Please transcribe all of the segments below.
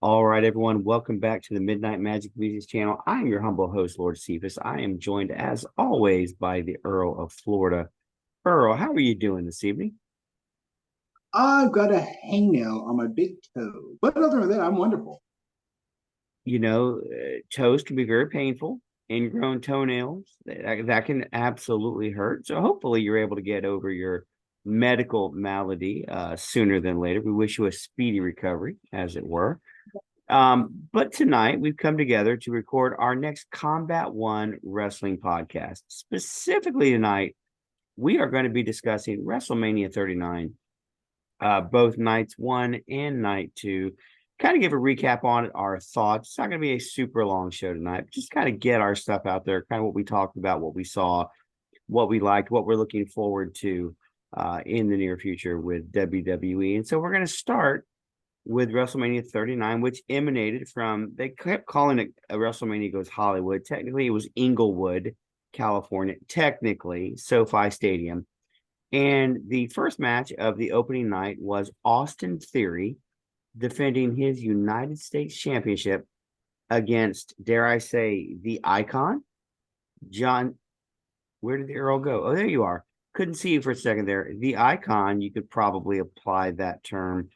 All right, everyone, welcome back to the Midnight Magic Music channel. I am your humble host, Lord Cephas. I am joined, as always, by the Earl of Florida. Earl, how are you doing this evening? I've got a hangnail on my big toe. But other than that, I'm wonderful. Toes can be very painful. Ingrown toenails, that can absolutely hurt. So hopefully you're able to get over your medical malady sooner than later. We wish you a speedy recovery, as it were. But tonight we've come together to record our next Combat1 wrestling podcast. Specifically tonight, we are going to be discussing WrestleMania 39, both nights one and night two. Kind of give a recap on it, our thoughts. It's not going to be a super long show tonight, but just kind of get our stuff out there, kind of what we talked about, what we saw, what we liked, what we're looking forward to in the near future with WWE. And so we're going to start with WrestleMania 39, which emanated from, they kept calling it a WrestleMania Goes Hollywood. Technically, it was Inglewood, California, technically, SoFi Stadium. And the first match of the opening night was Austin Theory defending his United States Championship against, dare I say, the icon, John. Where did the Earl go? Oh, there you are. Couldn't see you for a second there. The icon, you could probably apply that term,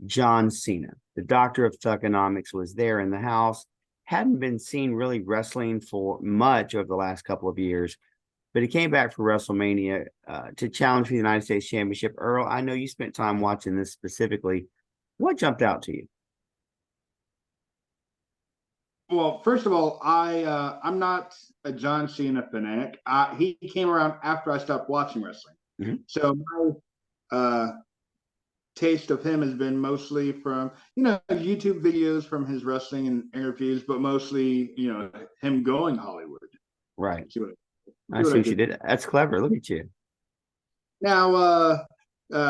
John Cena. The doctor of thugonomics was there in the house. Hadn't been seen really wrestling for much over the last couple of years, but he came back for WrestleMania to challenge for the United States Championship. Earl, I know you spent time watching this specifically. What jumped out to you? Well, first of all, I'm not a John Cena fanatic. He came around after I stopped watching wrestling, Mhm. so my taste of him has been mostly from YouTube videos from his wrestling and interviews, but mostly him going Hollywood. Right. See what I see what see I what you did did. That's clever. Look at you. now.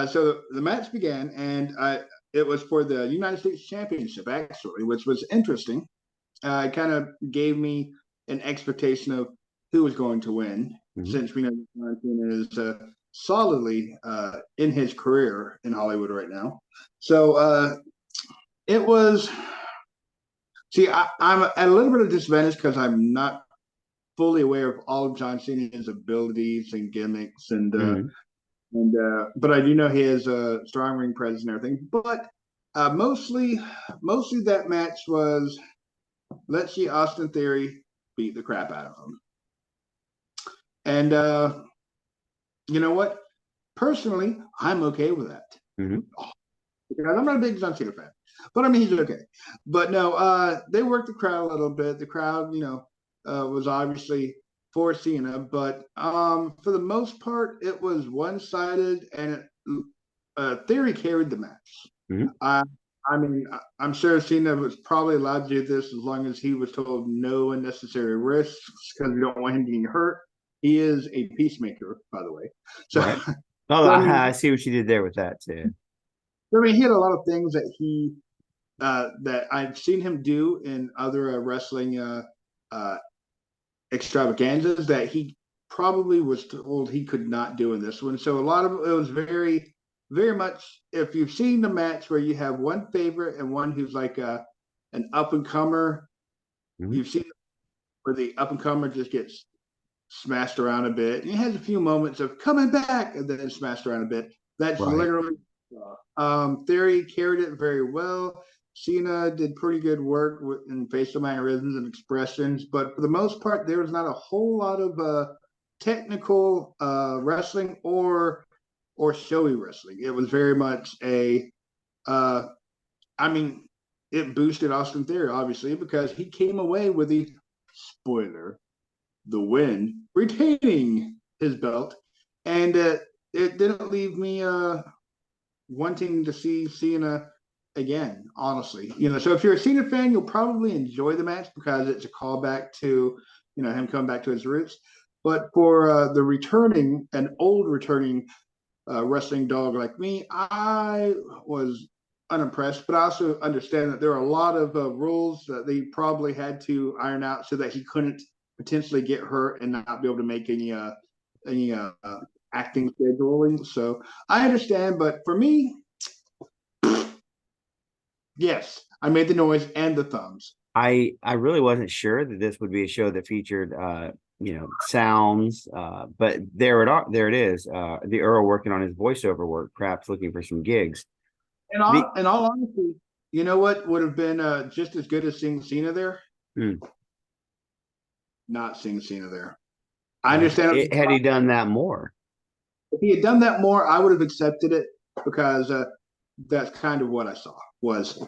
So the match began, and it was for the United States Championship, actually, which was interesting. It kind of gave me an expectation of who was going to win, Mhm. since we know Jonathan is solidly in his career in Hollywood right now. So it was. See, I'm at a little bit of disadvantage because I'm not fully aware of all of John Cena's abilities and gimmicks, Mhm. but I do know he has a strong ring presence and everything. But mostly that match was, let's see Austin Theory beat the crap out of him. And you know what? Personally, I'm okay with that Mhm. because I'm not a big John Cena fan, but I mean he's okay. But no, they worked the crowd a little bit. The crowd, was obviously for Cena, but for the most part, it was one sided, and Theory carried the match. Mhm. Uh, I mean, I'm sure Cena was probably allowed to do this as long as he was told no unnecessary risks because we don't want him getting hurt. He is a peacemaker, by the way. So, Right. Oh, so I mean, I see what you did there with that too. he had a lot of things that I've seen him do in other wrestling uh, extravaganzas that he probably was told he could not do in this one. So a lot of it was very, very much. If you've seen the match where you have one favorite and one who's like an up and comer, Mhm. you've seen where the up and comer just gets smashed around a bit. And he has a few moments of coming back and then smashed around a bit. That's Right. literally Theory carried it very well. Cena did pretty good work in facial mannerisms and expressions, but for the most part, there was not a whole lot of technical wrestling or showy wrestling. It was very much uh, I mean, it boosted Austin Theory obviously because he came away with the spoiler, the win, retaining his belt, and it didn't leave me wanting to see Cena again. Honestly, so if you're a Cena fan, you'll probably enjoy the match because it's a callback to him coming back to his roots. But for an old returning wrestling dog like me, I was unimpressed. But I also understand that there are a lot of rules that they probably had to iron out so that he couldn't potentially get hurt and not be able to make any acting scheduling. So I understand, but for me, Yes, I made the noise and the thumbs. I really wasn't sure that this would be a show that featured sounds, but there it is. The Earl working on his voiceover work, perhaps looking for some gigs. The In all honesty, you know what would have been just as good as seeing Cena there? hmm, Not seeing Cena there. I understand had he done that more. if he had done that more, I would have accepted it because that's kind of what I saw was.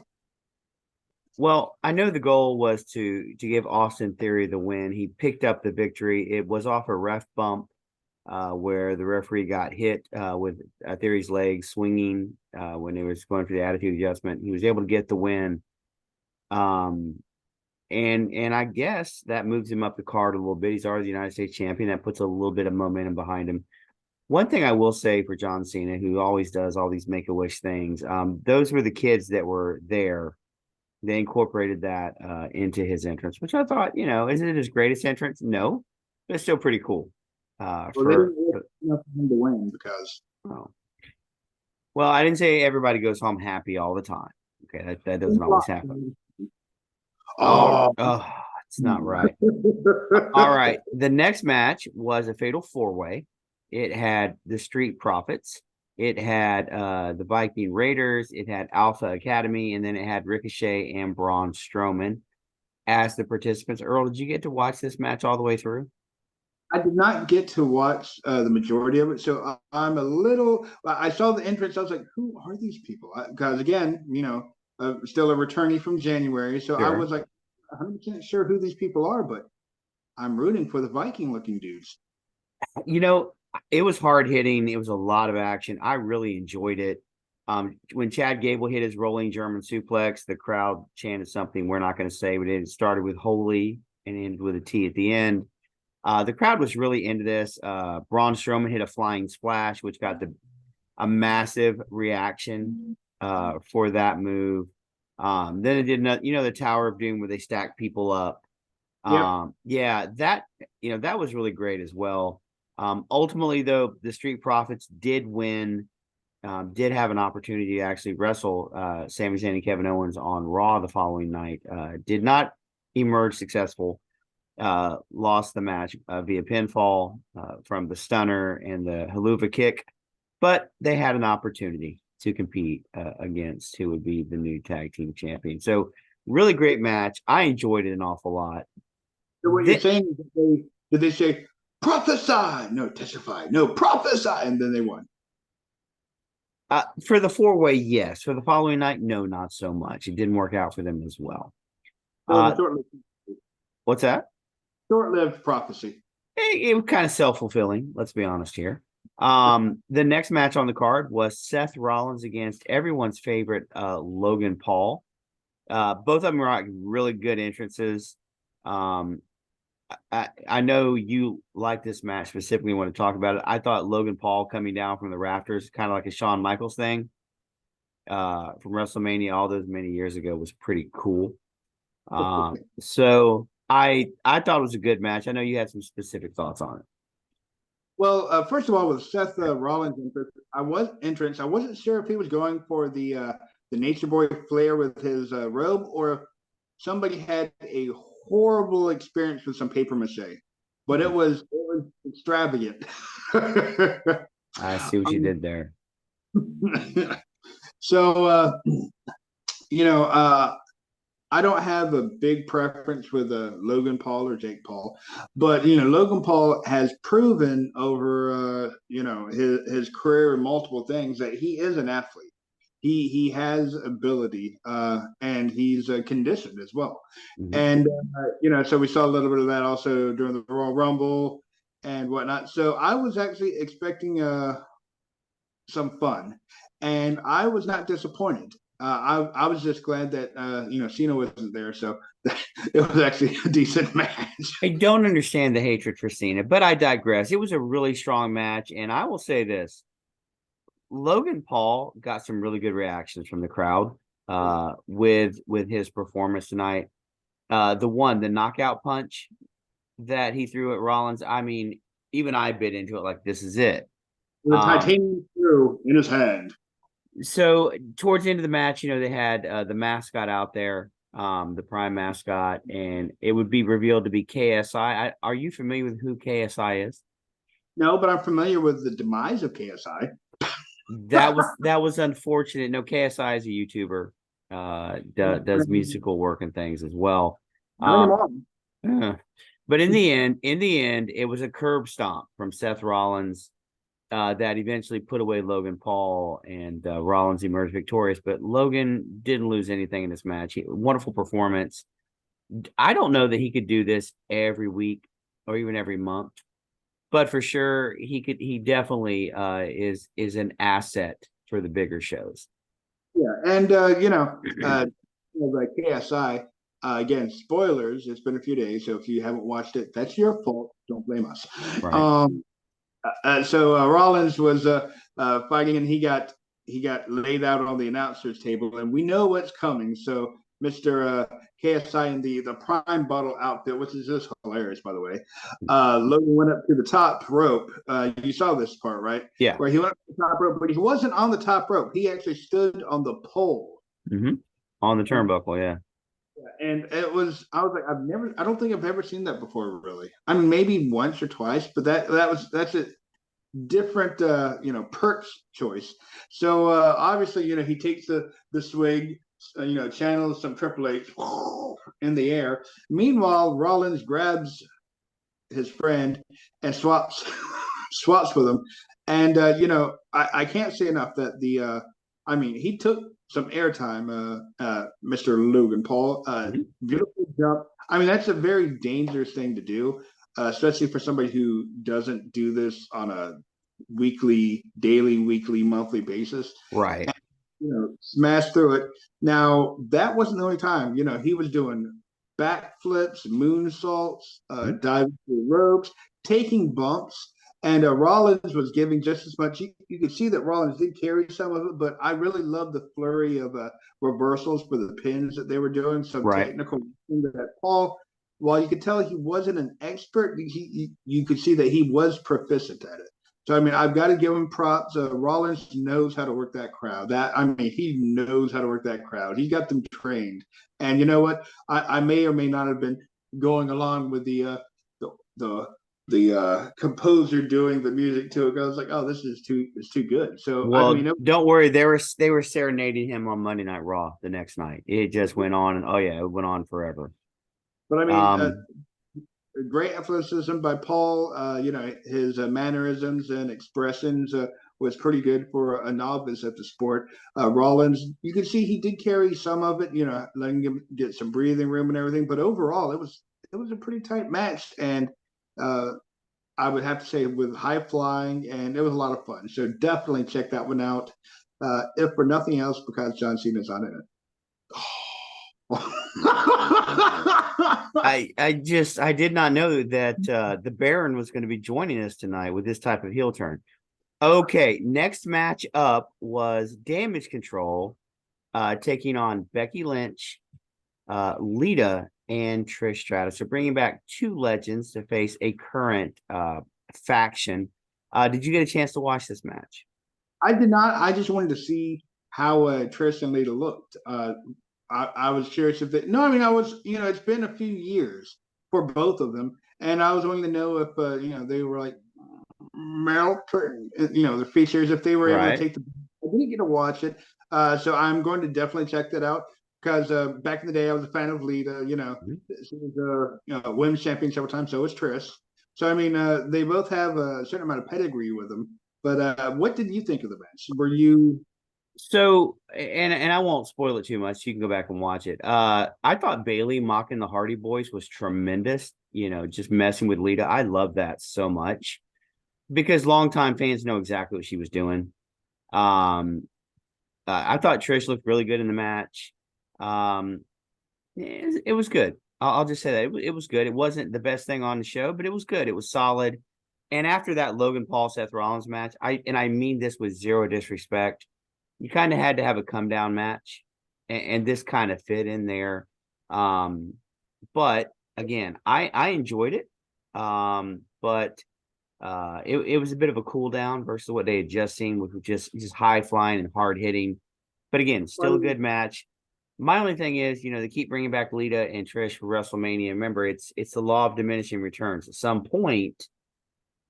Well, I know the goal was to give Austin Theory the win. He picked up the victory. It was off a ref bump where the referee got hit with Theory's leg swinging when he was going through the attitude adjustment. He was able to get the win. Um, and I guess that moves him up the card a little bit. He's already the United States champion. That puts a little bit of momentum behind him. One thing I will say for John Cena, who always does all these Make-A-Wish things, those were the kids that were there. They incorporated that into his entrance, which I thought, isn't it his greatest entrance? No, but it's still pretty cool. Well, they didn't really enough for him to win because. Oh. Well, I didn't say everybody goes home happy all the time. Okay, that doesn't always happen. Oh, It's not right. All right. The next match was a fatal four-way. It had the Street Profits. It had the Viking Raiders. It had Alpha Academy, and then it had Ricochet and Braun Strowman as the participants. Earl, did you get to watch this match all the way through? I did not get to watch the majority of it, so I'm a little. I saw the entrance. I was like, "Who are these people?" Because again, still a returnee from January, so I Sure. was like 100% sure who these people are, but I'm rooting for the Viking-looking dudes. It was hard hitting. It was a lot of action. I really enjoyed it. When Chad Gable hit his rolling German suplex, the crowd chanted something we're not going to say, but it started with holy and ended with a T at the end. The crowd was really into this. Braun Strowman hit a flying splash, which got a massive reaction for that move. Then it did the Tower of Doom where they stack people up. Yep. Yeah, that was really great as well. Ultimately, though, the Street Profits did win, did have an opportunity to actually wrestle Sami Zayn and Kevin Owens on Raw the following night. Did not emerge successful. Lost the match via pinfall from the stunner and the haluva kick, but they had an opportunity to compete against who would be the new tag team champion. So really great match. I enjoyed it an awful lot. So what you're saying is that did they say prophesy? No, testify. No, prophesy, and then they won. For the four-way, yes. For the following night, no, not so much. It didn't work out for them as well. What's that? Short-lived prophecy. It was kind of self-fulfilling. Let's be honest here. The next match on the card was Seth Rollins against everyone's favorite Logan Paul. Both of them were really good entrances. I know you like this match specifically, want to talk about it. I thought Logan Paul coming down from the rafters, kind of like a Shawn Michaels thing from WrestleMania all those many years ago, was pretty cool. So I thought it was a good match. I know you had some specific thoughts on it. Well, first of all, with Seth Rollins I wasn't sure if he was going for the Nature Boy flair with his robe, or if somebody had a horrible experience with some paper mache. But it was extravagant. I see what you did there. So I don't have a big preference with Logan Paul or Jake Paul, but Logan Paul has proven over his career in multiple things that he is an athlete. He has ability and he's conditioned as well. Mm-hmm. And so we saw a little bit of that also during the Royal Rumble and whatnot. So I was actually expecting some fun, and I was not disappointed. I was just glad that Cena wasn't there, so it was actually a decent match. I don't understand the hatred for Cena, but I digress. It was a really strong match, and I will say this: Logan Paul got some really good reactions from the crowd with his performance tonight. The knockout punch that he threw at Rollins. I mean, even I bit into it like this is it. With a titanium screw in his hand. So towards the end of the match, they had the mascot out there, the prime mascot, and it would be revealed to be KSI. Are you familiar with who KSI is? No, but I'm familiar with the demise of KSI. That was unfortunate. No, KSI is a YouTuber, does musical work and things as well. Not Um, anymore. uh, but in the end, it was a curb stomp from Seth Rollins that eventually put away Logan Paul, and Rollins emerged victorious. But Logan didn't lose anything in this match. Wonderful performance. I don't know that he could do this every week or even every month, but for sure he could. He definitely is an asset for the bigger shows. Yeah, and like KSI. Again, spoilers. It's been a few days, so if you haven't watched it, that's your fault. Don't blame us. Right. So Rollins was fighting, and he got laid out on the announcers table, and we know what's coming. So Mr. KSI in the Prime Bottle outfit, which is just hilarious, by the way. Logan went up to the top rope. You saw this part, right? Yeah. Where he went up to the top rope, but he wasn't on the top rope. He actually stood on the pole. Mm-hmm. On the turnbuckle, yeah. And I was like, I don't think I've ever seen that before, really. I mean, maybe once or twice, but that's a different, perks choice. So obviously, he takes the swig, channels some Triple H in the air. Meanwhile, Rollins grabs his friend and swaps swaps with him. And I can't say enough that he took some airtime, Mr. Logan Paul. Beautiful jump. I mean, that's a very dangerous thing to do, especially for somebody who doesn't do this on a weekly, monthly basis. Right. Smash through it. Now, that wasn't the only time. He was doing backflips, moonsaults, diving through ropes, taking bumps. And Rollins was giving just as much. You could see that Rollins did carry some of it, but I really love the flurry of reversals for the pins that they were doing. Some Right. technical that Paul, while you could tell he wasn't an expert, you could see that he was proficient at it. So I mean, I've got to give him props. Rollins knows how to work that crowd. He knows how to work that crowd. He's got them trained. And you know what? I may or may not have been going along with the composer doing the music to it. I was like, oh, it's too good. So Well, don't worry. They were serenading him on Monday Night Raw the next night. It just went on, and oh yeah, it went on forever. but I mean, Um, great athleticism by Paul. His mannerisms and expressions was pretty good for a novice at the sport. Rollins, you can see he did carry some of it, letting him get some breathing room and everything. But overall, it was a pretty tight match, and I would have to say with high flying, and it was a lot of fun. So definitely check that one out, if for nothing else, because John Cena's on it. I did not know that the Baron was going to be joining us tonight with this type of heel turn. Okay, next match up was Damage Control taking on Becky Lynch, Lita, and Trish Stratus. So bringing back two legends to face a current faction. Did you get a chance to watch this match? I did not. I just wanted to see how Trish and Lita looked. I was curious if no, I mean, I was, it's been a few years for both of them, and I was wanting to know if, they were like melt, the features, if they were able to take the. I didn't get to watch it, so I'm going to definitely check that out because back in the day I was a fan of Lita. She was a women's champion several times. So was Trish. So I mean, they both have a certain amount of pedigree with them. But what did you think of the match? Were you So, and I won't spoil it too much. You can go back and watch it. I thought Bailey mocking the Hardy Boys was tremendous. Just messing with Lita. I love that so much because longtime fans know exactly what she was doing. I thought Trish looked really good in the match. It was good. I'll just say that it was good. It wasn't the best thing on the show, but it was good. It was solid. And after that Logan Paul Seth Rollins match, I mean this with zero disrespect, you kind of had to have a come down match, and this kind of fit in there. But again, I enjoyed it. But It was a bit of a cool down versus what they had just seen, which was just high flying and hard hitting. But again, still a good match. My only thing is, they keep bringing back Lita and Trish for WrestleMania. Remember, it's the law of diminishing returns. At some point,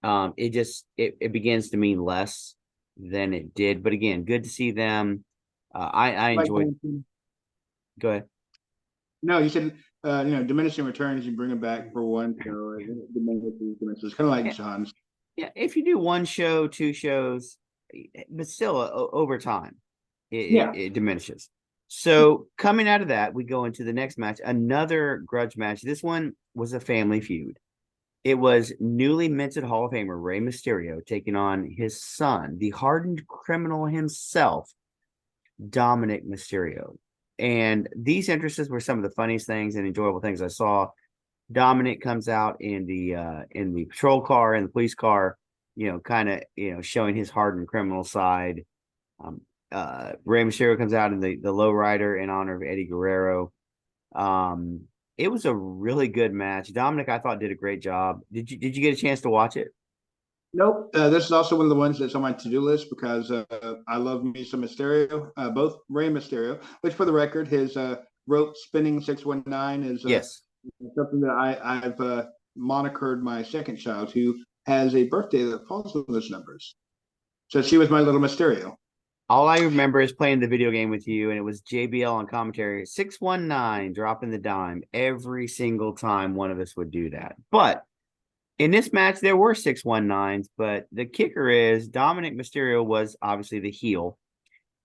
it begins to mean less than it did. But again, good to see them. I Like, enjoyed. Go ahead. no, you said diminishing returns. You bring it back for one show, and then it diminishes. It's kind of like Yeah, John's. yeah, if you do one show, two shows, but still over time, Yeah. it diminishes. So coming out of that, we go into the next match, another grudge match. This one was a family feud. It was newly minted Hall of Famer Rey Mysterio taking on his son, the hardened criminal himself, Dominic Mysterio. And these entrances were some of the funniest things and enjoyable things I saw. Dominic comes out in the patrol car and the police car, kind of showing his hardened criminal side. Rey Mysterio comes out in the lowrider in honor of Eddie Guerrero. It was a really good match. Dominic, I thought, did a great job. Did you get a chance to watch it? Nope. This is also one of the ones that's on my to-do list because I love me some Mysterio, both Rey Mysterio, which for the record, his rope spinning 619 is Yes. something that I've monikered my second child, who has a birthday that falls on those numbers. So she was my little Mysterio. All I remember is playing the video game with you, and it was JBL on commentary, 619, dropping the dime every single time one of us would do that. But in this match, there were 619s, but the kicker is Dominic Mysterio was obviously the heel.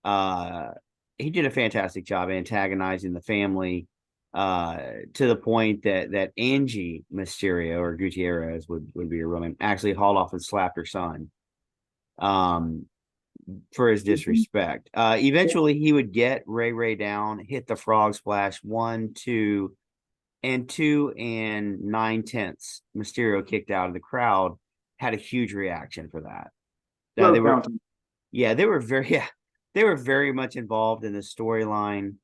He did a fantastic job antagonizing the family to the point that Angie Mysterio, or Gutierrez would be her real name, actually hauled off and slapped her son for his disrespect. Eventually, he would get Ray down, hit the frog splash, 1, 2, and 2 9/10. Mysterio kicked out of the crowd, had a huge reaction for that. They were, they were very much involved in the storyline.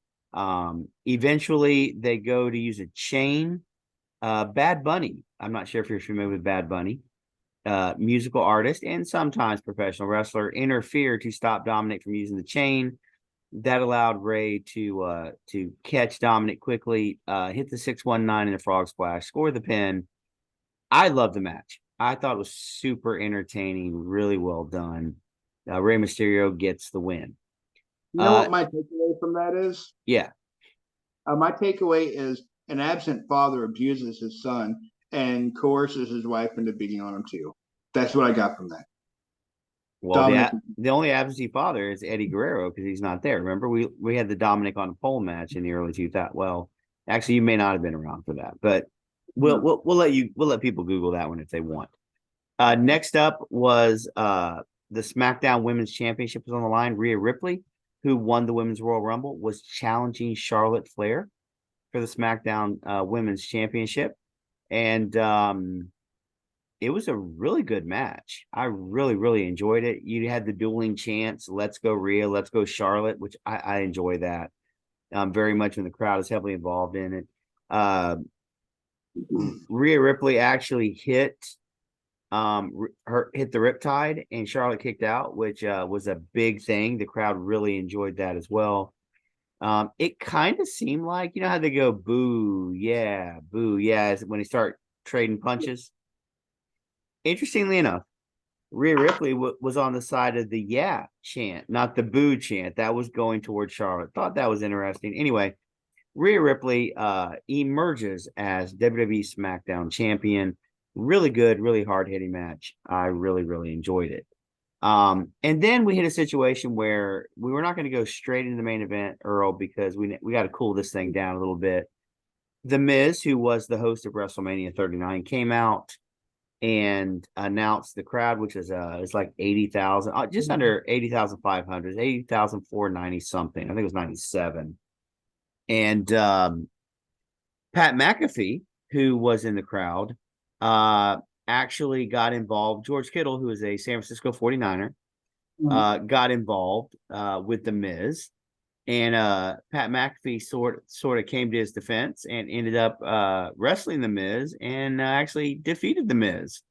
Eventually, they go to use a chain. Bad Bunny. I'm not sure if you're familiar with Bad Bunny. Musical artist and sometimes professional wrestler interfere to stop Dominic from using the chain. That allowed Ray to catch Dominic quickly, hit the 619 in the frog splash, score the pin. I love the match. I thought it was super entertaining, really well done. Rey Mysterio gets the win. You know what my takeaway from that is? Yeah. My takeaway is an absent father abuses his son and coerces his wife into beating on him too. That's what I got from that. Well, the only absentee father is Eddie Guerrero because he's not there. Remember, we had the Dominic on a pole match in the early 2000s. Well, actually, you may not have been around for that, but we'll let people Google that one if they want. Next up was the SmackDown Women's Championship was on the line. Rhea Ripley, who won the Women's Royal Rumble, was challenging Charlotte Flair for the SmackDown Women's Championship, and it was a really good match. I really, really enjoyed it. You had the dueling chants, "Let's go Rhea, let's go Charlotte," which I enjoy that very much when the crowd is heavily involved in it. Rhea Ripley actually hit the Riptide, and Charlotte kicked out, which was a big thing. The crowd really enjoyed that as well. It kind of seemed like, how they go boo yeah when they start trading punches. Interestingly enough, Rhea Ripley was on the side of the yeah chant, not the boo chant. That was going towards Charlotte. Thought that was interesting. Anyway, Rhea Ripley emerges as WWE SmackDown champion. Really good, really hard-hitting match. I really, really enjoyed it. And then we hit a situation where we were not going to go straight into the main event, Earl, because we got to cool this thing down a little bit. The Miz, who was the host of WrestleMania 39, came out and announced the crowd, which is like 80,000, just under 80,500, 80,490 something. I think it was 97. And Pat McAfee, who was in the crowd, actually got involved. George Kittle, who is a San Francisco 49er, got involved with the Miz, and Pat McAfee sort of came to his defense and ended up wrestling the Miz and actually defeated the Miz.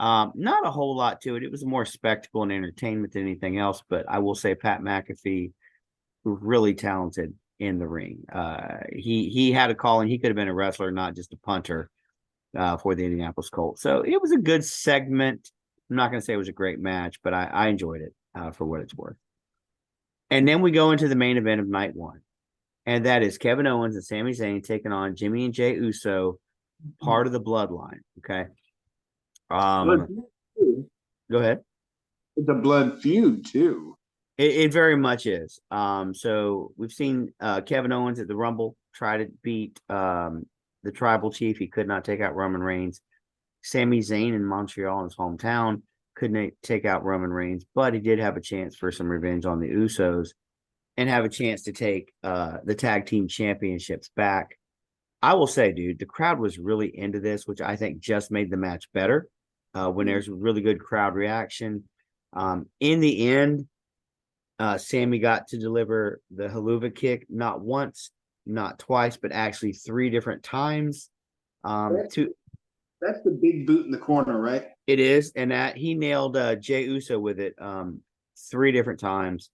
Not a whole lot to it. It was more spectacle and entertainment than anything else. But I will say Pat McAfee, really talented in the ring. He had a calling. He could have been a wrestler, not just a punter for the Indianapolis Colts. So it was a good segment. I'm not going to say it was a great match, but I enjoyed it for what it's worth. And then we go into the main event of night one, and that is Kevin Owens and Sami Zayn taking on Jimmy and Jey Uso, part of the bloodline. Okay. Blood feud. Go ahead. It's a blood feud too. It very much is. So we've seen Kevin Owens at the Rumble try to beat the tribal chief. He could not take out Roman Reigns. Sami Zayn in Montreal, in his hometown, couldn't take out Roman Reigns, but he did have a chance for some revenge on the Usos and have a chance to take the tag team championships back. I will say, dude, the crowd was really into this, which I think just made the match better when there's really good crowd reaction. In the end, Sammy got to deliver the haluva kick not once, not twice, but actually 3 different times. That's the big boot in the corner, right? It is, and that he nailed Jey Uso with it 3 different times.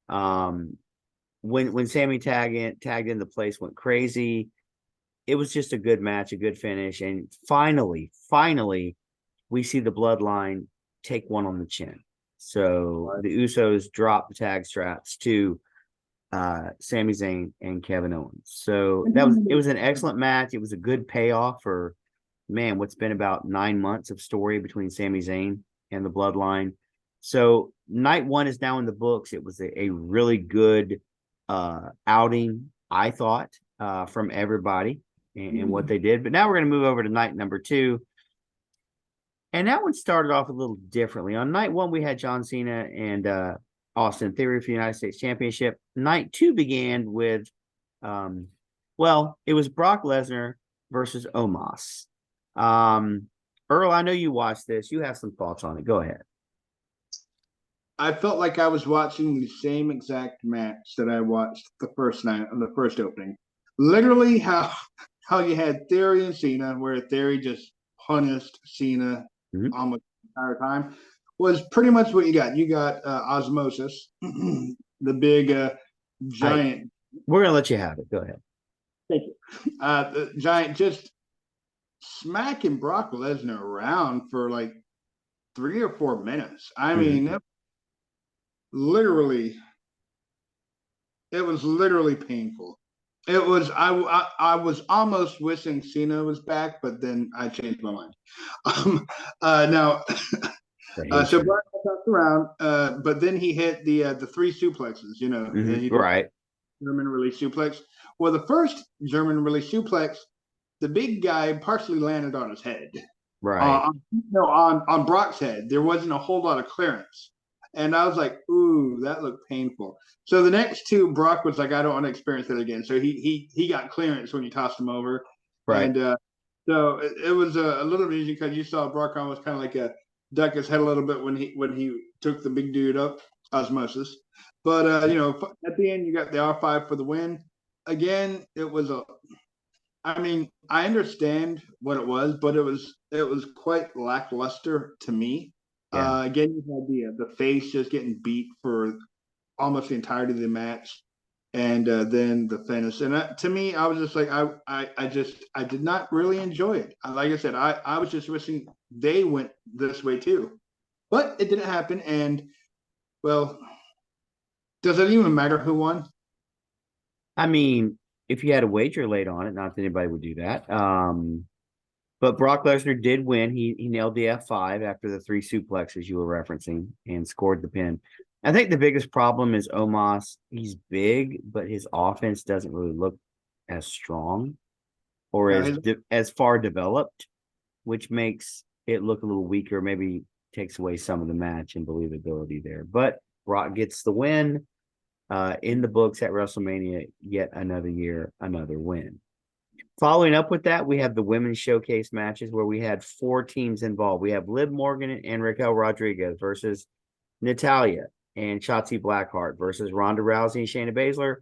When Sammy tagged in, the place went crazy. It was just a good match, a good finish, and finally, we see the bloodline take one on the chin. So the Usos drop the tag straps to Sami Zayn and Kevin Owens. So it was an excellent match. It was a good payoff for, man, what's been about 9 months of story between Sami Zayn and the bloodline. So night one is now in the books. It was a really good outing, I thought, from everybody and what they did. But now we're going to move over to night number 2. And that one started off a little differently. On night 1, we had John Cena and Austin Theory for the United States Championship. Night 2 began with, it was Brock Lesnar versus Omos. Earl, I know you watched this. You have some thoughts on it. Go ahead. I felt like I was watching the same exact match that I watched the first night on the first opening. Literally how you had Theory and Cena, where Theory just punished Cena almost the entire time, was pretty much what you got. You got Osmosis, the big giant. We're going to let you have it. Go ahead. Thank you. The giant just smacking Brock Lesnar around for like 3 or 4 minutes. I mean, it was literally painful. It was I was almost wishing Cena was back, but then I changed my mind. So Brock got around, but then he hit the 3 suplexes. Right. German release suplex. Well, the first German release suplex, the big guy partially landed on his head. Right. On Brock's head. There wasn't a whole lot of clearance. And I was like, ooh, that looked painful. So the next 2, Brock was like, I don't want to experience that again. So he got clearance when you tossed him over. Right. And so it was a little bit easy because you saw Brock almost kind of like a duck his head a little bit when he took the big dude up, Osmosis. But at the end you got the R5 for the win. Again, it was I understand what it was, but it was quite lackluster to me. Yeah. Again, you had the face just getting beat for almost the entirety of the match, and then the finish. And to me, I was just like, I did not really enjoy it. Like I said, I was just wishing they went this way too, but it didn't happen. And well, does it even matter who won? I mean, if you had a wager laid on it, not that anybody would do that. But Brock Lesnar did win. He nailed the F5 after the 3 suplexes you were referencing and scored the pin. I think the biggest problem is Omos. He's big, but his offense doesn't really look as strong or as far developed, which makes it look a little weaker, maybe takes away some of the match and believability there. But Brock gets the win in the books at WrestleMania, yet another year, another win. Following up with that, we have the women's showcase matches where we had 4 teams involved. We have Liv Morgan and Raquel Rodriguez versus Natalya and Shotzi Blackheart versus Ronda Rousey and Shayna Baszler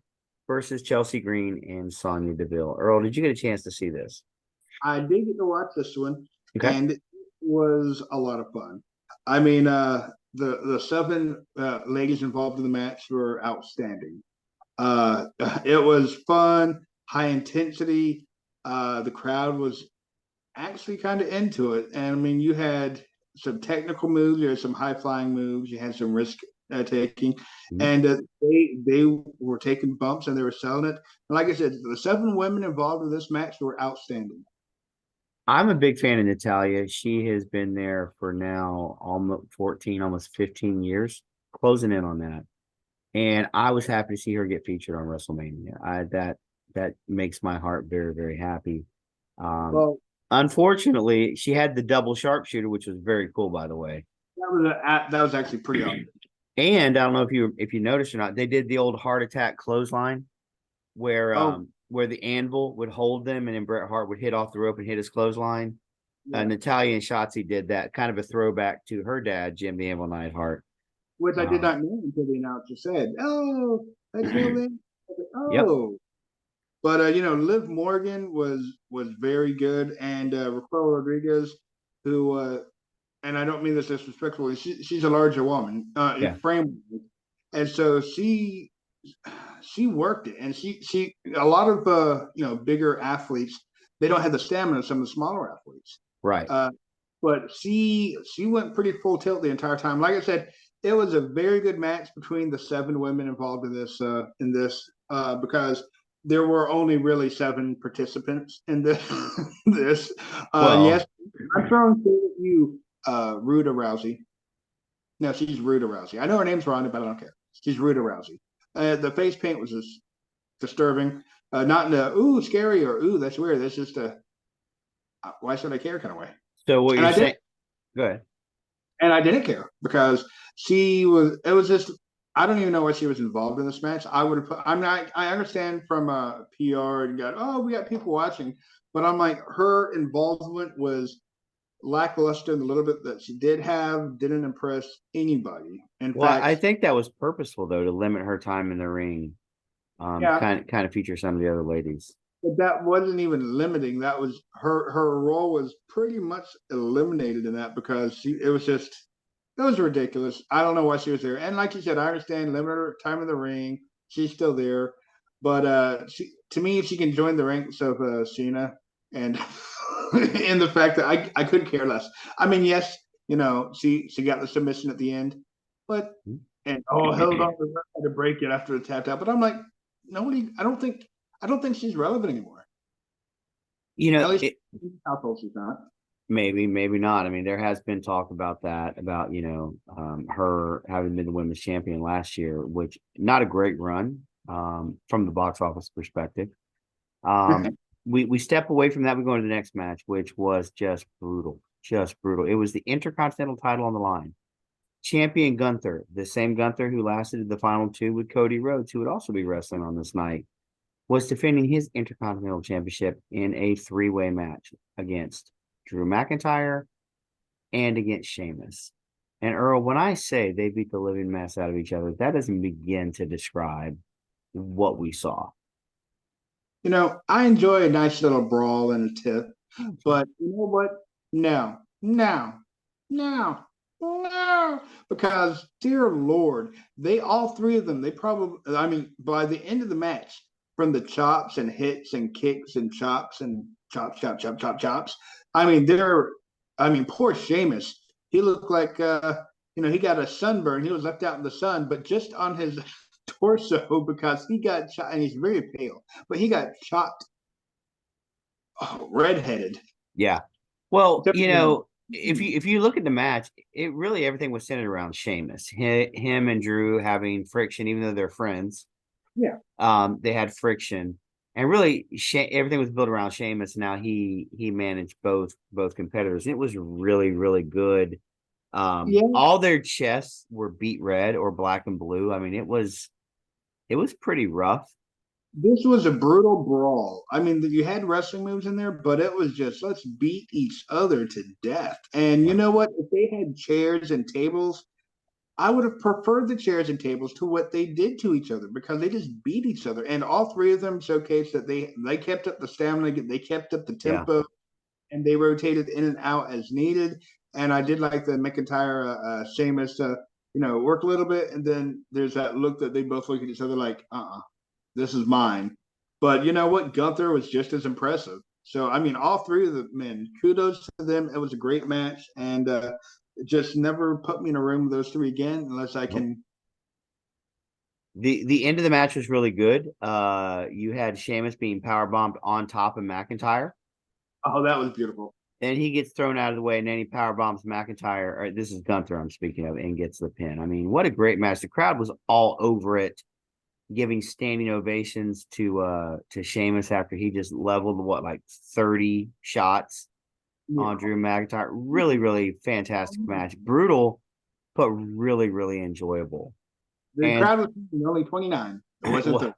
versus Chelsea Green and Sonya Deville. Earl, did you get a chance to see this? I did get to watch this one. Okay. And was a lot of fun. I mean, the seven ladies involved in the match were outstanding. Uh, it was fun, high intensity. The crowd was actually kind of into it, and I mean, you had some technical moves, you had some high flying moves, you had some risk taking, Mhm. and they were taking bumps and they were selling it. And like I said, the seven women involved in this match were outstanding. I'm a big fan of Natalia. She has been there for now almost 14, almost 15 years, closing in on that. And I was happy to see her get featured on WrestleMania. That makes my heart very, very happy. Um, Well, Unfortunately, she had the double sharpshooter, which was very cool, by the way. that was actually pretty awesome. And I don't know if you noticed or not, they did the old heart attack clothesline Oh, where the anvil would hold them and then Bret Hart would hit off the rope and hit his clothesline. yeah. Natalia and Shotzi did that, kind of a throwback to her dad, Jim the Anvil Neidhart. Which I did Um, not know until the announcer said, "Oh, that's Neil Lane." yep. Oh, but Liv Morgan was very good, and Raquel Rodriguez, who and I don't mean this disrespectfully, she's a larger woman, Yeah. frame, and so she worked it, and she a lot of bigger athletes, they don't have the stamina of some of the smaller athletes. Right. Uh, but she went pretty full tilt the entire time. Like I said, it was a very good match between the seven women involved in this because there were only really seven participants in this. this yes, Well, I'm throwing shade at you, Ruda Rousey. No, she's Ruda Rousey. I know her name's Ronda, but I don't care. She's Ruda Rousey. The face paint was just disturbing. Not in a ooh scary or ooh that's weird. That's just a why should I care kind of way. so what And you're I did saying, go ahead. and I didn't care because she was. It was just I don't even know why she was involved in this match. I would have put. I'm not. I understand from PR and got we got people watching, but I'm like her involvement was lackluster in the little bit that she did have. Didn't impress anybody. In Well, I fact, think that was purposeful though to limit her time in the ring, yeah, kind of feature some of the other ladies. but that wasn't even limiting. That was her role was pretty much eliminated in that because it was just it was ridiculous. I don't know why she was there. And like you said, I understand limited her time in the ring. She's still there, but to me, if she can join the ranks of Cena and in the fact that I couldn't care less. I mean, yes, she got the submission at the end, but and held on to break it after the tap out. But I'm like, nobody. I don't think she's relevant anymore. You know, At least it, household she's not. maybe not. I mean, there has been talk about that, about her having been the women's champion last year, which not a great run from the box office perspective. We step away from that. We go into the next match, which was just brutal, just brutal. It was the Intercontinental title on the line. Champion Gunther, the same Gunther who lasted the final two with Cody Rhodes, who would also be wrestling on this night, was defending his Intercontinental Championship in a three-way match against Drew McIntyre and against Sheamus. And Earl, when I say they beat the living mess out of each other, that doesn't begin to describe what we saw. I enjoy a nice little brawl and a tip, but you know what? No, no, no, no. Because, dear Lord, they all three of them, they probably, I mean, by the end of the match, from the chops and hits and kicks and chops and chops, chop, chop, chop, chops. Poor Sheamus. He looked like, he got a sunburn. He was left out in the sun, but just on his torso because he got shot, and he's very pale, but he got shot redheaded. Yeah. Well, Hmm. if you look at the match, it really everything was centered around Sheamus. Him and Drew having friction, even though they're friends. Yeah. They had friction, and really, everything was built around Sheamus. Now he managed both competitors. It was really really good. Yeah. All their chests were beat red or black and blue. I mean, it was pretty rough. This was a brutal brawl. I mean, you had wrestling moves in there, but it was just let's beat each other to death. And you Yeah. know what? If they had chairs and tables, I would have preferred the chairs and tables to what they did to each other because they just beat each other. And all three of them showcased that they kept up the stamina, they kept up the Yeah. tempo. and they rotated in and out as needed. And I did like the McIntyre Sheamus work a little bit, and then there's that look that they both look at each other like, this is mine. But you know what? Gunther was just as impressive. So I mean, all three of the men, kudos to them. It was a great match, and just never put me in a room with those three again unless I can. The end of the match was really good. You had Sheamus being power bombed on top of McIntyre. Oh, that was beautiful. Then he gets thrown out of the way, and then he power bombs McIntyre. Or this is Gunther I'm speaking of, and gets the pin. I mean, what a great match! The crowd was all over it, giving standing ovations to Sheamus after he just leveled like 30 shots on Drew McIntyre. Really, really fantastic match. Brutal, but really, really enjoyable. The crowd was only 29. It wasn't 30.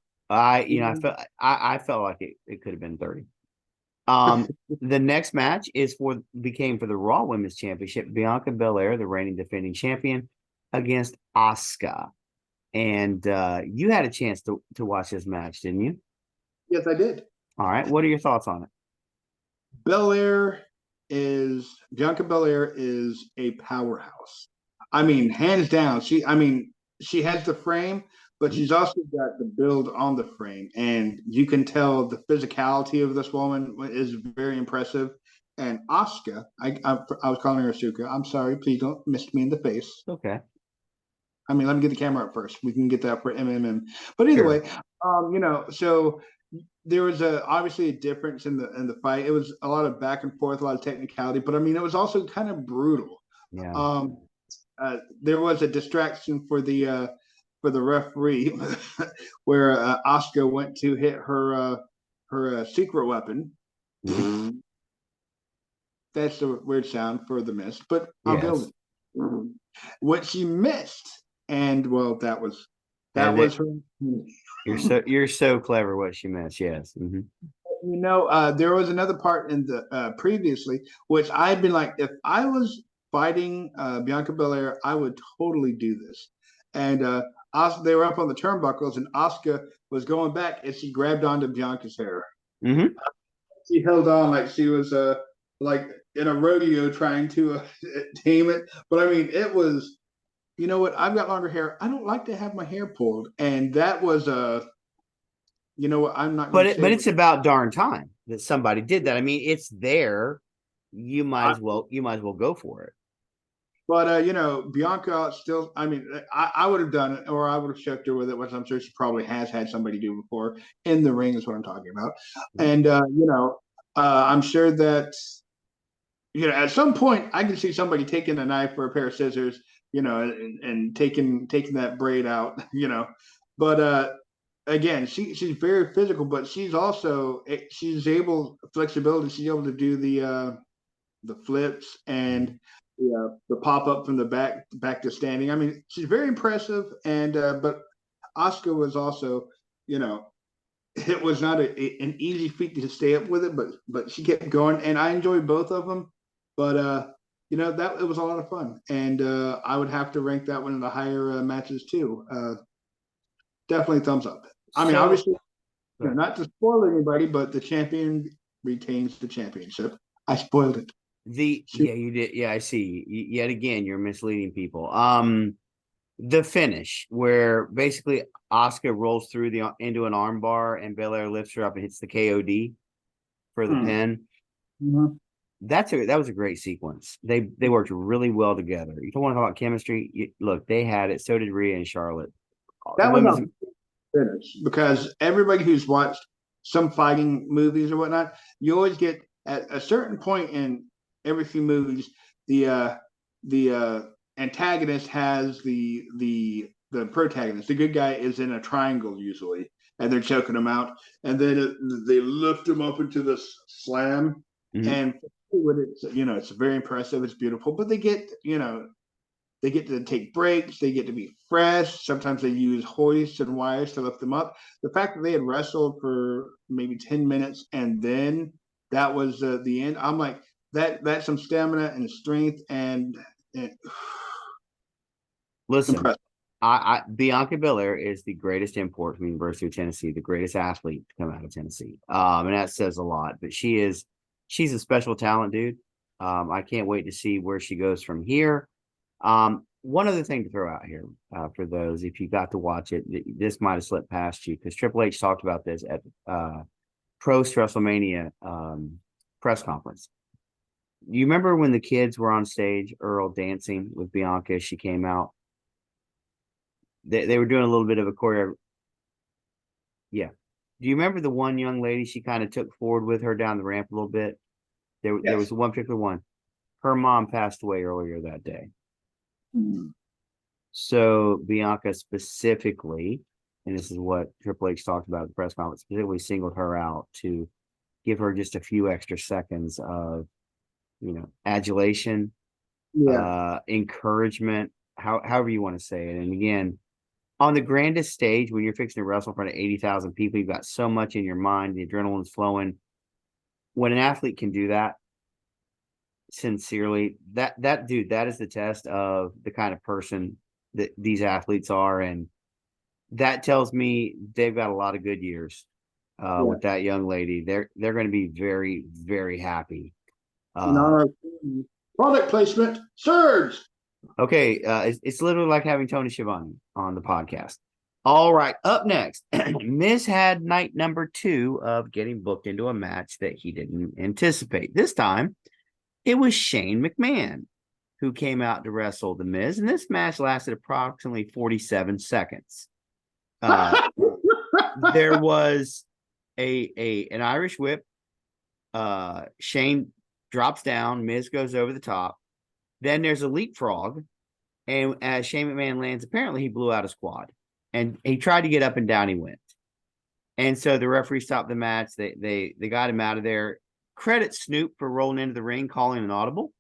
I felt like it could have been 30. The next match became for the Raw Women's Championship, Bianca Belair, the reigning defending champion, against Asuka. And you had a chance to watch this match, didn't you? Yes, I did. All right. What are your thoughts on it? Bianca Belair is a powerhouse. I mean, hands down. She has the frame, but she's also got the build on the frame, and you can tell the physicality of this woman is very impressive. And Asuka, I was calling her Asuka. I'm sorry, please don't miss me in the face. Okay. I mean, let me get the camera up first. We can get that for MMM. But either way, so there was obviously a difference in the fight. It was a lot of back and forth, a lot of technicality, but I mean, it was also kind of brutal. Yeah. There was a distraction for the referee where Asuka went to hit her secret weapon. Mm-hmm. That's the weird sound for the miss, but I'll go with it. What she missed, and well, that was her. You're so clever. What she missed, yes. Mm-hmm. There was another part in the previously, which I'd been like, if I was fighting Bianca Belair, I would totally do this. And they were up on the turnbuckles, and Asuka was going back, and she grabbed onto Bianca's hair. Mm-hmm. She held on like she was like in a rodeo trying to tame it. But I mean, it was, you know what? I've got longer hair. I don't like to have my hair pulled, and that was you know what? I'm not. But it's about darn time that somebody did that. I mean, it's there. You might as well go for it. But Bianca still. I mean, I would have done it, or I would have checked her with it, which I'm sure she probably has had somebody do before in the ring. Is what I'm talking about. And I'm sure that at some point I can see somebody taking a knife or a pair of scissors, and taking that braid out, But again, she's very physical, but she's flexibility. She's able to do the flips and the pop up from the back to standing. I mean, she's very impressive. And but Asuka was also, it was not an easy feat to stay up with it, but she kept going, and I enjoyed both of them. But that it was a lot of fun, and I would have to rank that one in the higher matches too. Definitely thumbs up. I mean, obviously, not to spoil anybody, but the champion retains the championship. I spoiled it. Yeah, you did. Yeah, I see. Yet again, you're misleading people. The finish where basically Asuka rolls through into an armbar and Belair lifts her up and hits the KOD for the pin. Mm-hmm. That was a great sequence. They worked really well together. You don't want to talk about chemistry. Look, they had it. So did Rhea and Charlotte. That was a finish, because everybody who's watched some fighting movies or whatnot, you always get at a certain point in every few movies, the antagonist has the protagonist. The good guy is in a triangle usually, and they're choking him out, and then they lift him up into the slam, and it's very impressive. It's beautiful, but they get to take breaks. They get to be fresh. Sometimes they use hoists and wires to lift them up. The fact that they had wrestled for maybe 10 minutes and then that was the end. I'm like, that's some stamina and strength and listen. Bianca Belair is the greatest import from the University of Tennessee, the greatest athlete to come out of Tennessee. And that says a lot. But she is she's a special talent, dude. I can't wait to see where she goes from here. One other thing to throw out here for those, if you got to watch it, this might have slipped past you because Triple H talked about this at post WrestleMania press conference. You remember when the kids were on stage, Earl dancing with Bianca as she came out? They were doing a little bit of a choreo. Yeah. Do you remember the one young lady she kind of took forward with her down the ramp a little bit? There was Yes. one particular one. Her mom passed away earlier that day. Hmm. So Bianca specifically, and this is what Triple H talked about at the press conference, specifically singled her out to give her just a few extra seconds of, adulation, Yeah. encouragement, however you want to say it. And again, on the grandest stage, when you're fixing to wrestle in front of 80,000 people, you've got so much in your mind, the adrenaline's flowing. When an athlete can do that sincerely, that dude, that is the test of the kind of person that these athletes are. And that tells me they've got a lot of good years Yeah. with that young lady. They're going to be very, very happy. In honor of product placement, Surge. Okay, it's literally like having Tony Schiavone on the podcast. All right, up next, Miz had night number 2 of getting booked into a match that he didn't anticipate. This time, it was Shane McMahon who came out to wrestle the Miz, and this match lasted approximately 47 seconds. There was an Irish whip. Shane drops down, Miz goes over the top. Then there's a leapfrog, and as Shane McMahon lands, apparently he blew out his quad, and he tried to get up and down. He went, and so the referee stopped the match. They got him out of there. Credit Snoop for rolling into the ring, calling an audible.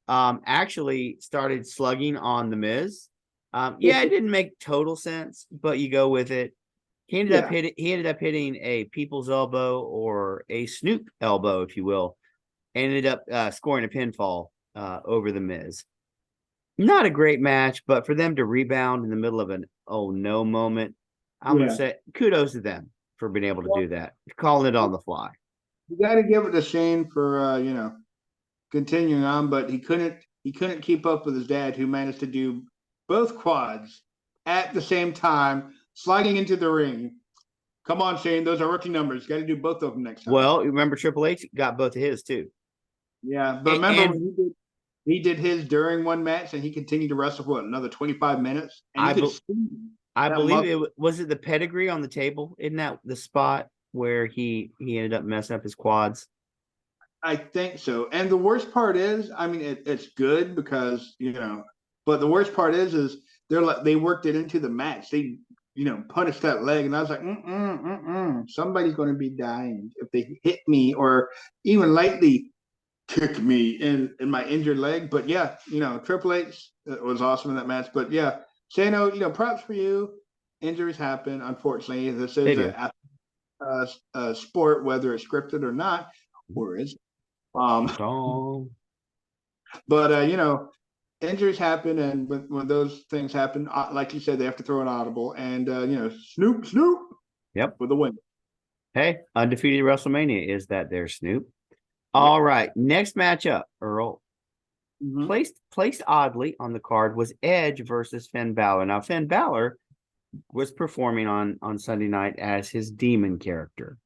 Actually started slugging on the Miz. Yeah, it didn't make total sense, but you go with it. He ended up hitting a people's elbow or a Snoop elbow, if you will, and ended up scoring a pinfall over the Miz. Not a great match, but for them to rebound in the middle of an oh no moment, I'm gonna say kudos to them for being able to do that, calling it on the fly. You got to give it to Shane for continuing on, but he couldn't keep up with his dad, who managed to do both quads at the same time, sliding into the ring. Come on, Shane, those are rookie numbers. Got to do both of them next time. Well, remember Triple H got both of his too. Yeah, but remember when he did his during one match, and he continued to wrestle for another 25 minutes, and I believe it was the pedigree on the table. Isn't that the spot where he ended up messing up his quads? I think so. And the worst part is, I mean, it's good because but the worst part is they worked it into the match. They punished that leg, and I was like, somebody's going to be dying if they hit me or even lightly kick me in my injured leg. But yeah, Triple H was awesome in that match. But yeah, Shano, props for you. Injuries happen, unfortunately. This is a sport, whether it's scripted or not, or is but injuries happen, and when those things happen, like you said, they have to throw an audible, and Snoop, yep, for the win. Hey, undefeated WrestleMania is that there, Snoop. All right, next matchup, Earl. Placed oddly on the card was Edge versus Finn Balor. Now, Finn Balor was performing on Sunday night as his demon character.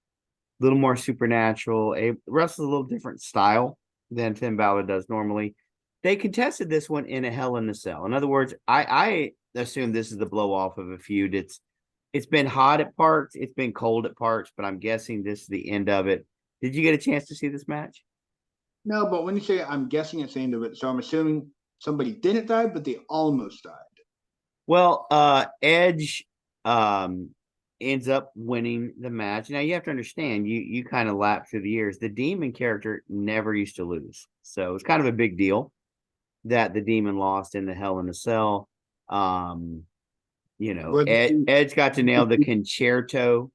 A little more supernatural, wrestles a little different style than Finn Balor does normally. They contested this one in a Hell in a Cell. In other words, I assume this is the blow off of a feud. It's been hot at parts, it's been cold at parts, but I'm guessing this is the end of it. Did you get a chance to see this match? No, but when you say I'm guessing it's the end of it, so I'm assuming somebody didn't die, but they almost died. Well, Edge ends up winning the match. Now you have to understand, you kind of lap through the years. The demon character never used to lose, so it's kind of a big deal that the demon lost in the Hell in a Cell. Edge got to nail the concerto.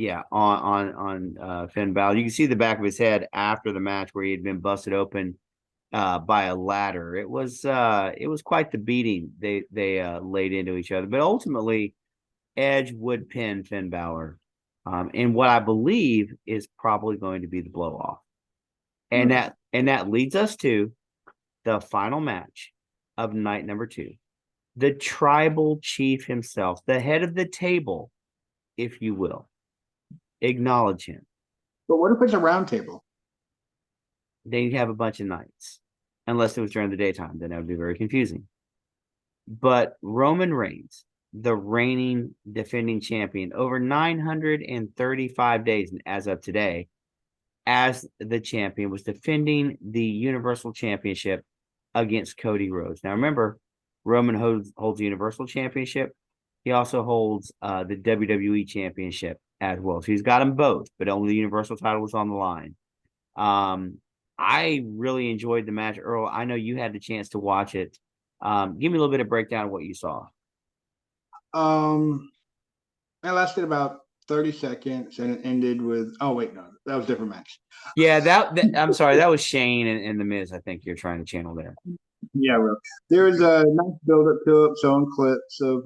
Yeah, on Finn Balor. You can see the back of his head after the match where he had been busted open by a ladder. It was quite the beating they laid into each other. But ultimately, Edge would pin Finn Balor And what I believe is probably going to be the blow off. And that leads us to the final match of night number 2. The tribal chief himself, the head of the table, if you will. Acknowledge him. But what if it's a round table? They'd have a bunch of knights. Unless it was during the daytime, then that would be very confusing. But Roman Reigns, the reigning defending champion, over 935 days as of today, as the champion, was defending the Universal Championship against Cody Rhodes. Now, remember, Roman holds the Universal Championship. He also holds the WWE Championship as well. So he's got them both, but only the Universal title was on the line. I really enjoyed the match, Earl. I know you had the chance to watch it. Give me a little bit of breakdown of what you saw. It lasted about 30 seconds and it ended with, oh, wait, no, that was a different match. Yeah, that I'm sorry, that was Shane and The Miz, I think you're trying to channel there. Yeah, well, there was a nice build-up to it, showing clips of,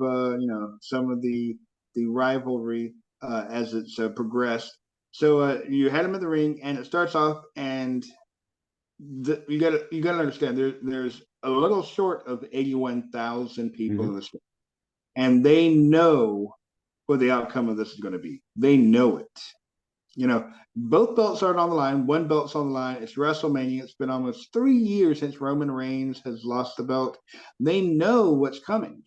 some of the rivalry as it's progressed. So you had him in the ring, and it starts off, and you gotta understand there's a little short of 81,000 people in this, and they know what the outcome of this is going to be. They know it. Both belts are on the line. One belt's on the line. It's WrestleMania. It's been almost 3 years since Roman Reigns has lost the belt. They know what's coming.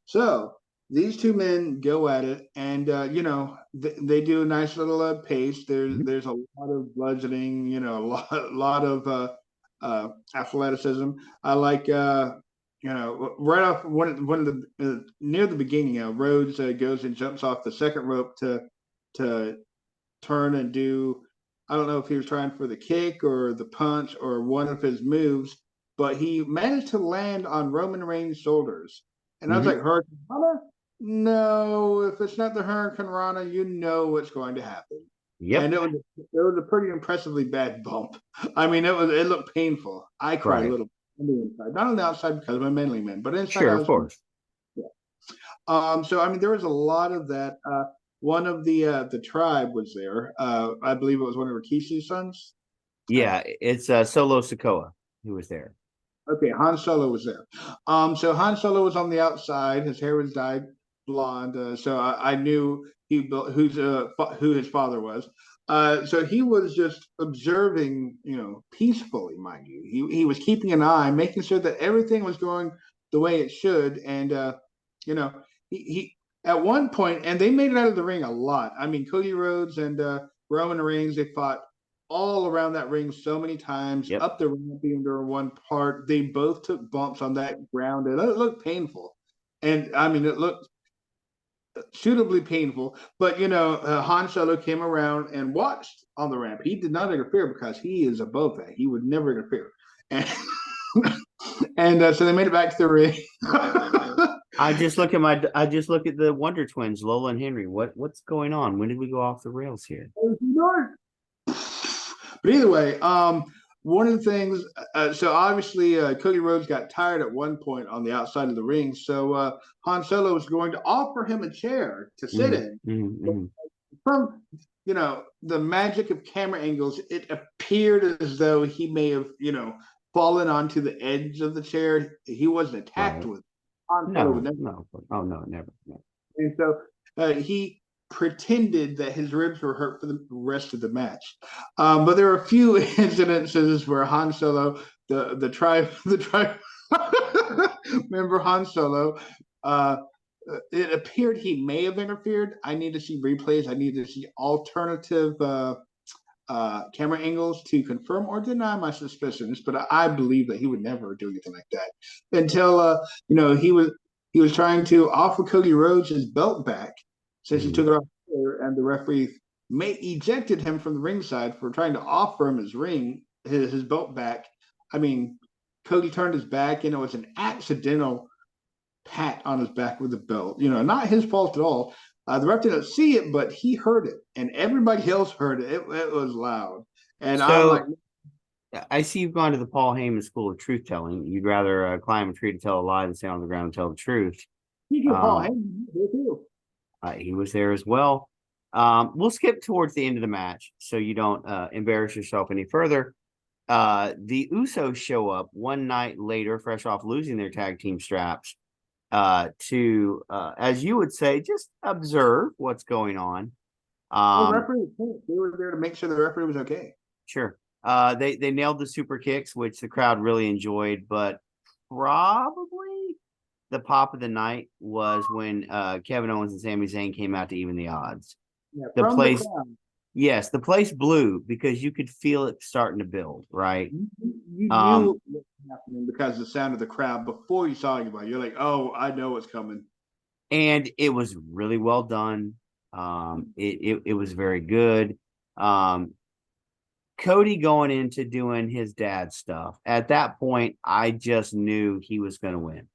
So these two men go at it, and they do a nice little pace. There's a lot of bludgeoning, a lot of athleticism. I like right off one of the near the beginning, Rhodes goes and jumps off the second rope to turn and do. I don't know if he was trying for the kick or the punch or one of his moves, but he managed to land on Roman Reigns' shoulders. And I was like, Hurricane Rana? No, if it's not the Hurricane Rana, you know what's going to happen. Yep. And it was a pretty impressively bad bump. I mean, it looked painful. I cried a little on the inside, not on the outside because I'm a manly man, but inside. Sure, of course. Yeah. So I mean, there was a lot of that. One of the tribe was there. I believe it was one of Rikishi's sons. Yeah, it's Solo Sikoa who was there. Okay, Han Solo was there. So Han Solo was on the outside. His hair was dyed blonde. So I knew who his father was. So he was just observing, peacefully, mind you. He was keeping an eye, making sure that everything was going the way it should. And he at one point, and they made it out of the ring a lot. I mean, Cody Rhodes and Roman Reigns, they fought all around that ring so many times, up the ramp even during one part. They both took bumps on that ground, and it looked painful. And I mean, it looked suitably painful. But Han Solo came around and watched on the ramp. He did not interfere because he is above that. He would never interfere. And so they made it back to the ring. I just look at the Wonder Twins, Lola and Henry. What's going on? When did we go off the rails here? But either way, one of the things, so obviously Cody Rhodes got tired at one point on the outside of the ring. So Han Solo was going to offer him a chair to sit in. From, the magic of camera angles, it appeared as though he may have, fallen onto the edge of the chair. He wasn't attacked with it. No. Oh, no, never. No. And so he pretended that his ribs were hurt for the rest of the match. But there were a few incidences where Han Solo, the tribe, remember Han Solo, it appeared he may have interfered. I need to see replays. I need to see alternative camera angles to confirm or deny my suspicions, but I believe that he would never do anything like that until he was trying to offer Cody Rhodes his belt back since he took it off and the referee ejected him from the ringside for trying to offer him his belt back. I mean, Cody turned his back and it was an accidental pat on his back with the belt. Not his fault at all. The ref didn't see it, but he heard it, and everybody else heard it. It was loud, and so, I'm like, I see you've gone to the Paul Heyman School of Truth Telling. You'd rather climb a tree to tell a lie than stay on the ground and tell the truth. Paul Heyman there too. He was there as well. We'll skip towards the end of the match so you don't embarrass yourself any further. The Usos show up one night later, fresh off losing their tag team straps, to as you would say, just observe what's going on. The referee, they were there to make sure the referee was okay. Sure. They nailed the super kicks, which the crowd really enjoyed, but probably the pop of the night was when Kevin Owens and Sami Zayn came out to even the odds. Yeah, The from place, the crowd. yes, the place blew because you could feel it starting to build, right? You knew what was happening because of the sound of the crowd before you saw anybody. You're like, oh, I know what's coming. And it was really well done. It was very good. Cody going into doing his dad stuff. At that point, I just knew he was going to win.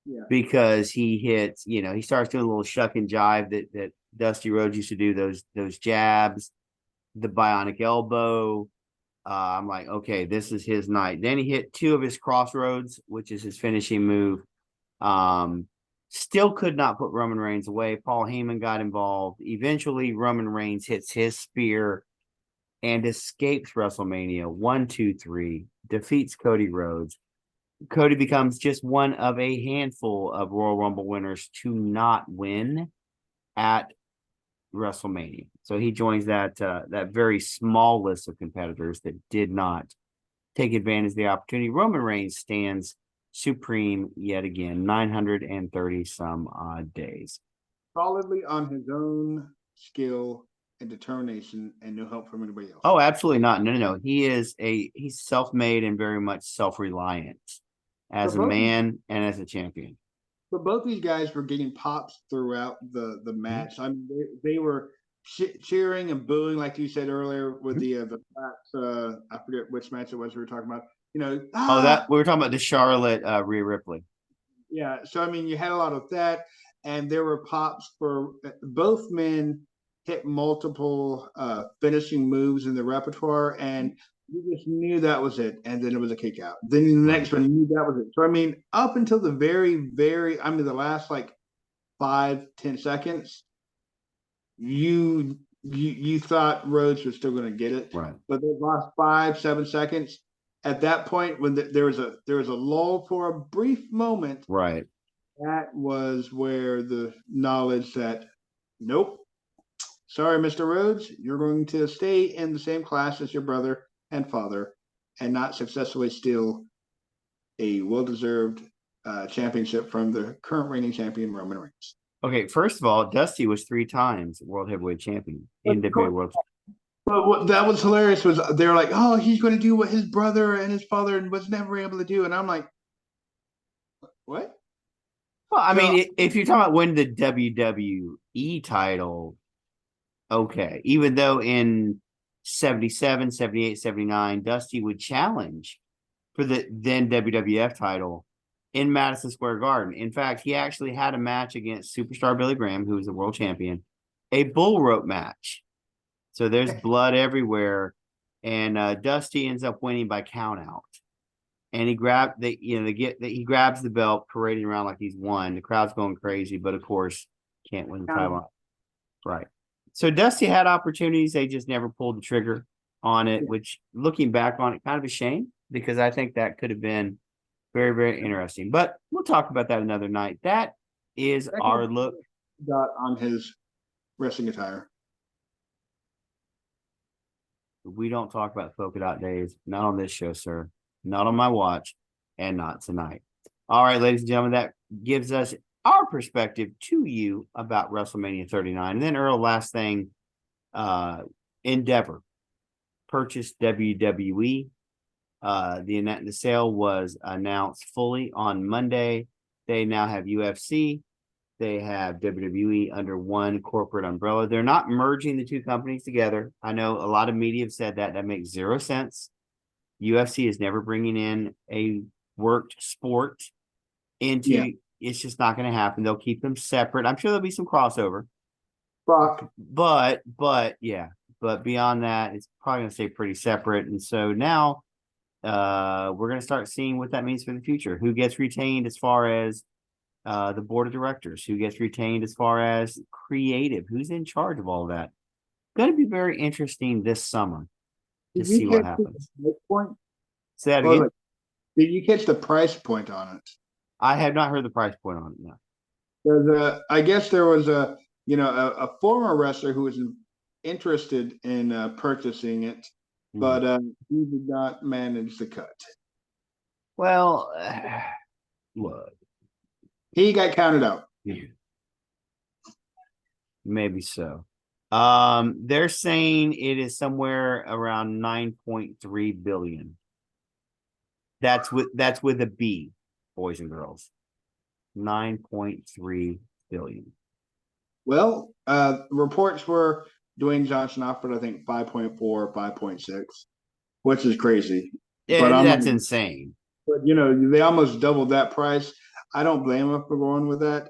Yeah. Because he hits, he starts doing a little shuck and jive that Dusty Rhodes used to do, those jabs, the bionic elbow. I'm like, okay, this is his night. Then he hit 2 of his crossroads, which is his finishing move. Still could not put Roman Reigns away. Paul Heyman got involved. Eventually, Roman Reigns hits his spear and escapes WrestleMania 1, 2, 3, defeats Cody Rhodes. Cody becomes just one of a handful of Royal Rumble winners to not win at WrestleMania. So he joins that very small list of competitors that did not take advantage of the opportunity. Roman Reigns stands supreme yet again, 930 some odd days. Solidly on his own skill and determination and no help from anybody else. Oh, absolutely not. No. He's self-made and very much self-reliant as a man and as a champion. But both these guys were getting pops throughout the match. I mean, they were cheering and booing, like you said earlier, with the I forget which match it was we were talking about. That we were talking about the Charlotte Rhea Ripley. Yeah, so I mean, you had a lot of that, and there were pops for both men. Hit multiple finishing moves in the repertoire, and you just knew that was it. And then it was a kick out. Then the next one, you knew that was it. So I mean, up until the the last like 5-10 seconds, you thought Rhodes was still going to get it, right? But the last 5-7 seconds, at that point when there was a lull for a brief moment, right? That was where the knowledge that nope. Sorry, Mr. Rhodes, you're going to stay in the same class as your brother and father and not successfully steal a well-deserved championship from the current reigning champion, Roman Reigns. Okay, first of all, Dusty was 3 times World Heavyweight Champion, NWA World Champion. But what that was hilarious was they were like, oh, he's going to do what his brother and his father was never able to do. And I'm like, what? Well, I mean, if you're talking about winning the WWE title, okay, even though in 77, 78, 79, Dusty would challenge for the then WWF title in Madison Square Garden. In fact, he actually had a match against Superstar Billy Graham, who was the world champion, a bull rope match. So there's blood everywhere. And Dusty ends up winning by count out. And he grabs he grabs the belt, parading around like he's won. The crowd's going crazy, but of course, can't win the title. Right. So Dusty had opportunities. They just never pulled the trigger on it, which looking back on it, kind of a shame because I think that could have been very, very interesting. But we'll talk about that another night. That is our look. Got on his wrestling attire. We don't talk about polka dot days. Not on this show, sir. Not on my watch, and not tonight. All right, ladies and gentlemen, that gives us our perspective to you about WrestleMania 39. And then Earl, last thing, Endeavor purchased WWE. The sale was announced fully on Monday. They now have UFC. They have WWE under one corporate umbrella. They're not merging the two companies together. I know a lot of media have said that. That makes zero sense. UFC is never bringing in a worked sport into it's just not going to happen. They'll keep them separate. I'm sure there'll be some crossover. But beyond that, it's probably going to stay pretty separate. And so now we're going to start seeing what that means for the future. Who gets retained as far as the board of directors, who gets retained as far as creative, who's in charge of all that. Going to be very interesting this summer to Did see you what catch happens. the price point? Say that Or again. like, did you catch the price point on it? I have not heard the price point on it now. I guess there was a former wrestler who was interested in purchasing it, Mhm. but he did not manage the cut. Well, look, He got counted out. maybe so. They're saying it is somewhere around 9.3 billion. That's with a B, boys and girls. 9.3 billion. Well, reports were Dwayne Johnson offered, I think, 5.4, 5.6, which is crazy. But Yeah, I'm that's insane. but they almost doubled that price. I don't blame them for going with that.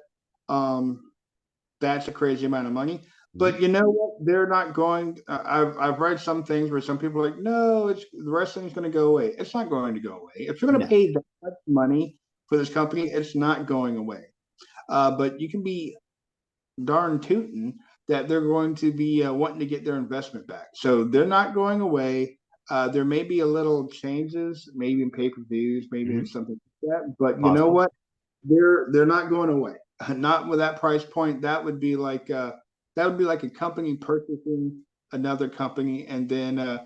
That's a crazy amount of money. But you know what? They're not going. I've read some things where some people are like, no, it's the wrestling's going to go away. It's not going to go away. If you're going to No. pay that much money for this company, it's not going away. But you can be darn tooting that they're going to be wanting to get their investment back. So they're not going away. There may be a little changes, maybe in pay-per-views, maybe in Mhm. something like that. But you know Possible. what? They're not going away. Not with that price point. That would be like a company purchasing another company and then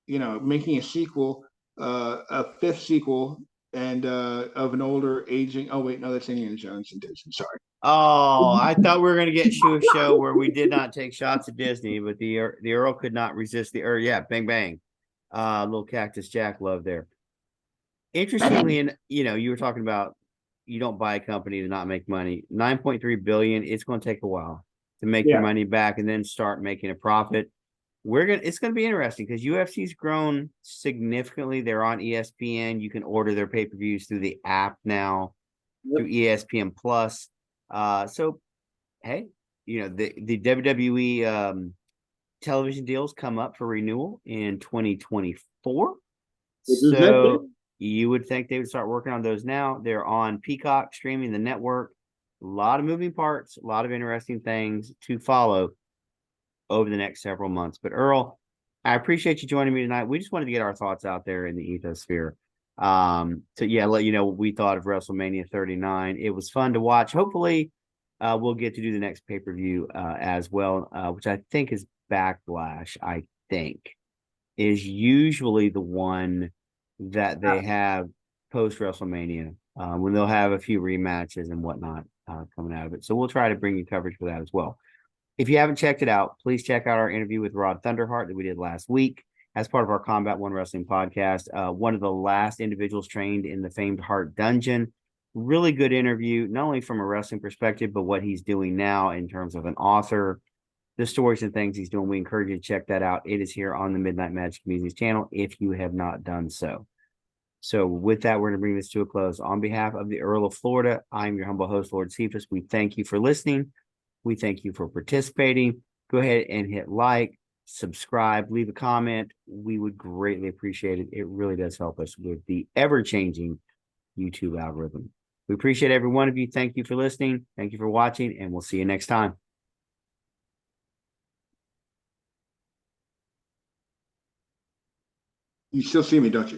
making a sequel, a fifth sequel, and of an older aging. Oh wait, no, that's Indiana Jones and Disney. Sorry. Oh, I thought we were going to get to a show where we did not take shots at Disney, but the Earl could not resist the Earl. Yeah, bang bang. Little Cactus Jack love there. Interestingly, and you were talking about you don't buy a company to not make money. 9.3 billion. It's going to take a while to make your Yeah. money back and then start making a profit. It's going to be interesting because UFC's grown significantly. They're on ESPN. You can order their pay-per-views through the app now, Yep. through ESPN Plus. So hey, the WWE television deals come up for renewal in 2024. Which is next year. So you would think they would start working on those now. They're on Peacock streaming the network. A lot of moving parts, a lot of interesting things to follow over the next several months. But Earl, I appreciate you joining me tonight. We just wanted to get our thoughts out there in the ethosphere. Let you know what we thought of WrestleMania 39. It was fun to watch. Hopefully, we'll get to do the next pay-per-view as well, which I think is Backlash, I think, is usually the one that they have post WrestleMania, when they'll have a few rematches and whatnot coming out of it. So we'll try to bring you coverage for that as well. If you haven't checked it out, please check out our interview with Rod Thunderheart that we did last week as part of our Combat1 Wrestling podcast. One of the last individuals trained in the famed Heart Dungeon. Really good interview, not only from a wrestling perspective, but what he's doing now in terms of an author, the stories and things he's doing. We encourage you to check that out. It is here on the Midnight Magic Musings channel if you have not done so. So with that, we're going to bring this to a close. On behalf of the Earl of Florida, I'm your humble host, Lord Cephas. We thank you for listening. We thank you for participating. Go ahead and hit like, subscribe, leave a comment. We would greatly appreciate it. It really does help us with the ever-changing YouTube algorithm. We appreciate every one of you. Thank you for listening. Thank you for watching, and we'll see you next time. You still see me, don't you?